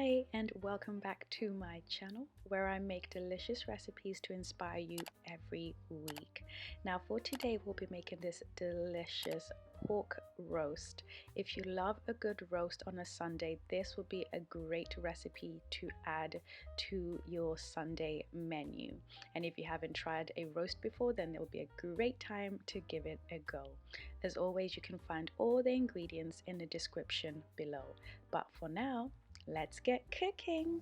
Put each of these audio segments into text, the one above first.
Hey, and welcome back to my channel where I make delicious recipes to inspire you every week. Now for today we'll be making this delicious pork roast. If you love a good roast on a Sunday, this will be a great recipe to add to your Sunday menu. And if you haven't tried a roast before, then it will be a great time to give it a go. As always, you can find all the ingredients in the description below. But for now, let's get cooking!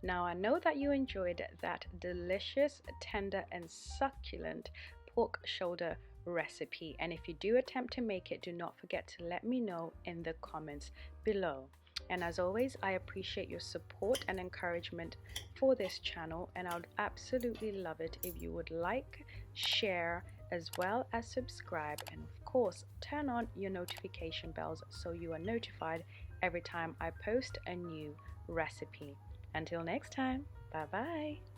Now I know that you enjoyed that delicious, tender and succulent pork shoulder recipe, and if you do attempt to make it, do not forget to let me know in the comments below. And as always, I appreciate your support and encouragement for this channel, and I would absolutely love it if you would like, share, as well as subscribe, and of course turn on your notification bells so you are notified every time I post a new recipe. Until next time, bye bye.